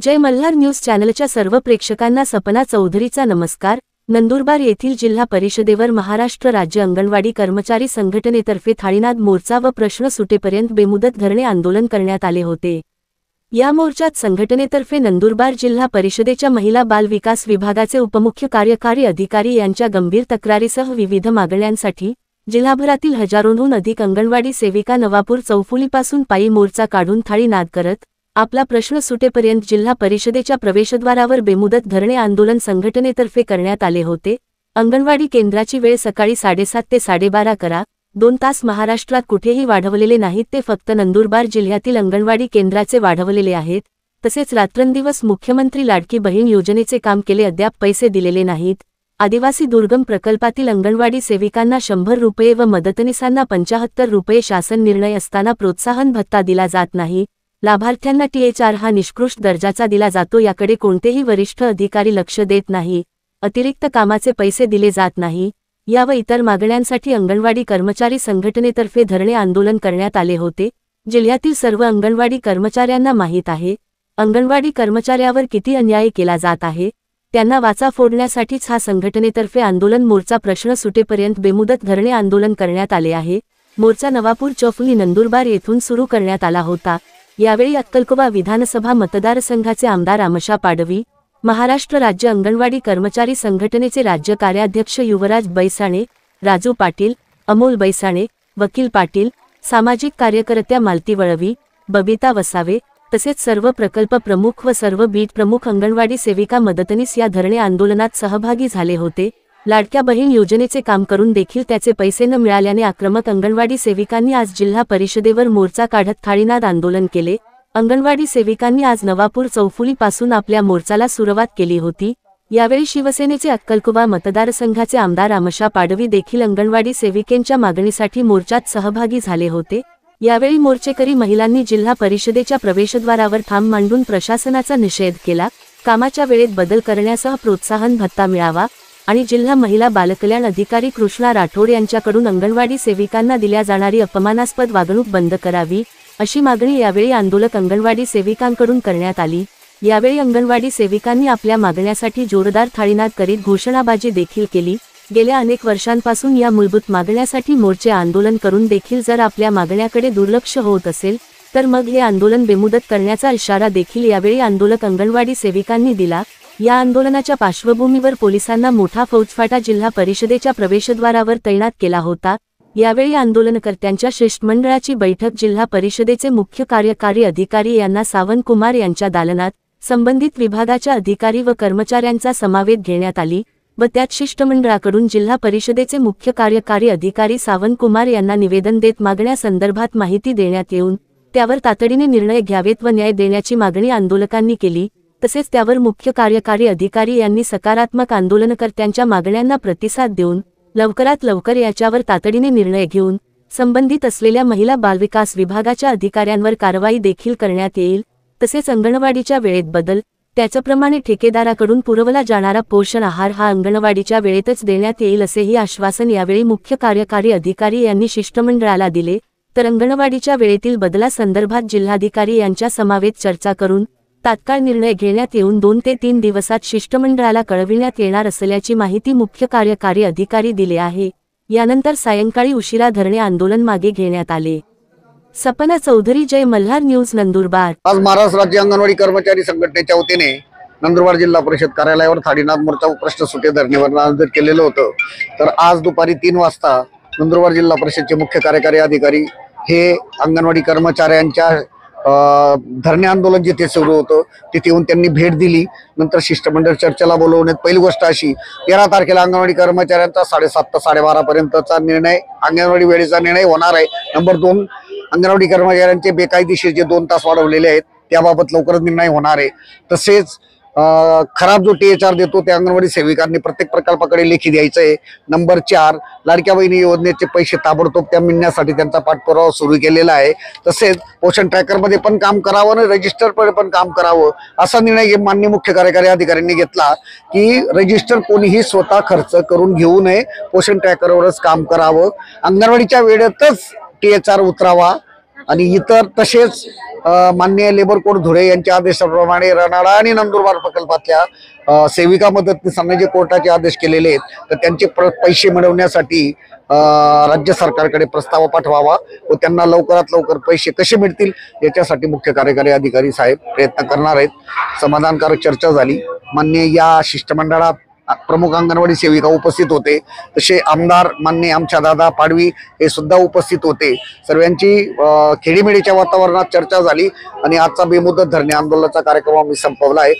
जय Malhar news चॅनलच्या सर्व प्रेक्षकांना सपना चौधरीचा नमस्कार। नंदुरबार येथील जिल्हा परिषदेवर महाराष्ट्र राज्य अंगणवाडी कर्मचारी संघटनेतर्फे थाळीनाद मोर्चा व प्रश्न सुटेपर्यंत बेमुदत धरणे आंदोलन करण्यात आले होते। या मोर्चात संघटनेतर्फे नंदुरबार जिल्हा परिषदेच्या महिला बाल विकास विभागाचे उपमुख्य कार्यकारी अधिकारी यांच्या गंभीर तक्रारीसह विविध मागण्यांसाठी जिल्हाभरातील हजारोंहून अधिक अंगणवाडी सेविका नवापूर चौफुलीपासून पायी मोर्चा काढून थाळीनाद करत आपला प्रश्न सुटेपर्यंत जिल्हा परिषदेच्या प्रवेशद्वारावर बेमुदत धरणे आंदोलन संघटनेतर्फे करण्यात आले होते। अंगणवाडी केंद्राची वेळ सकाळी 7:30 ते 12:30 करा। 2 तास महाराष्ट्रात कुठेही वाढवलेले नाहीत, ते फक्त नंदुरबार जिल्ह्यातील अंगणवाडी केंद्राचे वाढवलेले आहेत। तसेच रात्रंदिवस मुख्यमंत्री लाडकी बहीण योजनेचे काम केले, अद्याप पैसे दिलेले नाहीत। आदिवासी दुर्गम प्रकल्पातील अंगणवाडी सेविकांना 100 रुपये व मदतनीसांना 75 रुपये शासन निर्णय असताना प्रोत्साहन भत्ता दिला जात नाही। लाभार्थ्यांना THR हा निष्कृष्ट दर्जाचा दिला जातो, याकडे कोणतेही वरिष्ठ अधिकारी लक्ष देत नाही। अतिरिक्त कामाचे पैसे दिले जात नाही। या व इतर मागण्यांसाठी अंगणवाडी कर्मचारी संघटनेतर्फे धरणे आंदोलन करण्यात आले होते। जिल्ह्यातील सर्व अंगणवाडी कर्मचाऱ्यांना माहीत आहे अंगणवाडी कर्मचाऱ्यावर किती अन्याय केला जात आहे। त्यांना वाचा फोडण्यासाठीच हा संघटनेतर्फे आंदोलन मोर्चा प्रश्न सुटेपर्यंत बेमुदत धरणे आंदोलन करण्यात आले आहे। मोर्चा नवापूर चौफुली नंदुरबार येथून सुरू करण्यात आला होता। यावेळी अक्कलकोवा विधानसभा मतदारसंघाचे आमदार आमशा पाडवी, महाराष्ट्र राज्य अंगणवाडी कर्मचारी संघटनेचे राज्य कार्याध्यक्ष युवराज बैसाणे, राजू पाटील, अमोल बैसाणे, वकील पाटील, सामाजिक कार्यकर्त्या मालती वळवी, बबिता वसावे तसेच सर्व प्रकल्प प्रमुख व सर्व बीट प्रमुख अंगणवाडी सेविका मदतनीस या धरणे आंदोलनात सहभागी झाले होते। लाडक्या बहीण योजनेचे काम करून देखील त्याचे पैसे न मिळाल्याने आक्रमक अंगणवाडी सेविकांनी आज जिल्हा परिषदेवर मोर्चा काढत थाळीनाद आंदोलन केले। अंगणवाडी सेविकांनी आज नवापूर चौफुलीपासून आपल्या मोर्चाला सुरुवात केली होती। यावेळी शिवसेनेचे अक्कलकोवा मतदारसंघाचे आमदार आमशा पाडवी देखील अंगणवाडी सेविकेंच्या मागणीसाठी मोर्चात सहभागी झाले होते। यावेळी मोर्चेकरी महिलांनी जिल्हा परिषदेच्या प्रवेशद्वारावर ठाम मांडून प्रशासनाचा निषेध केला। कामाच्या वेळेत बदल करण्यासह प्रोत्साहन भत्ता मिळावा आणि जिल्हा महिला बालकल्याण अधिकारी कृष्णा राठोड यांच्याकडून अंगणवाडी सेविकांना दिल्या जाणारी अपमानास्पद वागणूक बंद करावी, अशी मागणी यावेळी आंदोलक अंगणवाडी सेविकांकडून करण्यात आली। यावेळी अंगणवाडी सेविकांनी आपल्या मागण्यासाठी जोरदार थाळीनाद करीत घोषणाबाजी देखील केली। गेल्या अनेक वर्षांपासून या मूलभूत मागण्यासाठी मोर्चे आंदोलन करून देखील जर आपल्या मागण्याकडे दुर्लक्ष होत असेल तर मग हे आंदोलन बेमुदत करण्याचा इशारा देखील यावेळी आंदोलक अंगणवाडी सेविकांनी दिला। या आंदोलनाच्या पार्श्वभूमीवर पोलिसांना मोठा फौजफाटा जिल्हा परिषदेच्या प्रवेशद्वारावर तैनात केला होता। यावेळी आंदोलनकर्त्यांच्या शिष्टमंडळाची बैठक जिल्हा परिषदेचे मुख्य कार्यकारी अधिकारी यांना सावंत कुमार यांच्या दालनात संबंधित विभागाच्या अधिकारी व कर्मचाऱ्यांचा समावेश घेण्यात आली व त्यात शिष्टमंडळाकडून जिल्हा परिषदेचे मुख्य कार्यकारी अधिकारी सावंत कुमार यांना निवेदन देत मागण्यासंदर्भात माहिती देण्यात येऊन त्यावर तातडीने निर्णय घ्यावेत व न्याय देण्याची मागणी आंदोलकांनी केली। तसेच त्यावर मुख्य कार्यकारी अधिकारी यांनी सकारात्मक आंदोलनकर्त्यांच्या मागण्यांना प्रतिसाद देऊन लवकरात लवकर याच्यावर तातडीने निर्णय घेऊन संबंधित असलेल्या महिला बालविकास विभागाच्या अधिकाऱ्यांवर कारवाई देखील करण्यात येईल। तसेच अंगणवाडीच्या वेळेत बदल, त्याचप्रमाणे ठेकेदाराकडून पुरवला जाणारा पोषण आहार हा अंगणवाडीच्या वेळेतच देण्यात येईल, असेही आश्वासन यावेळी मुख्य कार्यकारी अधिकारी यांनी शिष्टमंडळाला दिले। तर अंगणवाडीच्या वेळेतील बदलासंदर्भात जिल्हाधिकारी यांच्या समवेत चर्चा करून तात्काळ निर्णय घेण्यात येऊन 2 ते 3 दिवसात शिष्टमंडळाला कळविण्यात येणार असल्याची माहिती मुख्य कार्यकारी अधिकारी दिले आहे। यानंतर सायंकाळी उशिरा धरणे आंदोलन मागे घेण्यात आले। सपना चौधरी, जय मल्हार न्यूज, नंदुरबार। आज महाराष्ट्र राज्य अंगणवाडी कर्मचारी संघटनेच्या वतीने नंदुरबार जिल्हा परिषद कार्यालयावर थाळीनाद मोर्चा प्रश्न सुटे धरणीवर आयोजित केलेलं होतं। तर आज दुपारी 3 वाजता नंदुरबार जिल्हा परिषदचे मुख्य कार्यकारी अधिकारी हे अंगणवाडी कर्मचाऱ्यांच्या धरणे आंदोलन जिथे सुरू होतं तिथे येऊन त्यांनी भेट दिली। नंतर शिष्टमंडळ चर्चेला बोलवण्यात पहिली गोष्ट अशी 13 तारखेला अंगणवाडी कर्मचाऱ्यांचा 7:30 ते 12:30 पर्यंतचा निर्णय अंगणवाडी वेळेचा निर्णय होणार आहे। नंबर 2, अंगणवाडी कर्मचाऱ्यांचे बेकायदेशीर जे 2 तास वाढवलेले आहेत त्याबाबत लवकरच निर्णय होणार आहे। तसेच खराब जो THR देतो त्या अंगणवाडी सेविकांनी प्रत्येक प्रकल्पाकडे लेखी द्यायचं आहे। नंबर 4, लाडक्या बहिणी योजनेचे पैसे ताबडतोब त्या मिळण्यासाठी त्यांचा पाठपुरावा सुरू केलेला आहे। तसेच पोषण ट्रॅकरमध्ये पण काम करावं आणि रजिस्टरमध्ये पण काम करावं असा निर्णय माननीय मुख्य कार्यकारी अधिकाऱ्यांनी घेतला की रजिस्टर कोणीही स्वतः खर्च करून घेऊ नये, पोषण ट्रॅकरवरच काम करावं, अंगणवाडीच्या वेळेतच THR उतरावा आणि इतर तसेच माननीय लेबर कोड धुळे यांच्या आदेशाप्रमाणे रनाळा आणि नंदुरबार प्रकल्पातल्या सेविका मदतनीसांनी जे कोर्टाचे आदेश केलेले आहेत तर त्यांचे पैसे मिळवण्यासाठी राज्य सरकारकडे प्रस्ताव पाठवावा व त्यांना लवकरात लवकर पैसे कसे मिळतील याच्यासाठी मुख्य कार्यकारी अधिकारी साहेब प्रयत्न करणार आहेत। समाधानकारक चर्चा झाली। मान्य या शिष्टमंडळात प्रमुख अंगणवाडी सेविका उपस्थित होते, तसे आमदार माननीय आमच्या दादा पाडवी हे सुद्धा उपस्थित होते। सर्वांची खेडीमेडीच्या वातावरणात चर्चा झाली आणि आजचा बेमुदत धरणे आंदोलनाचा कार्यक्रम आम्ही संपवला आहे।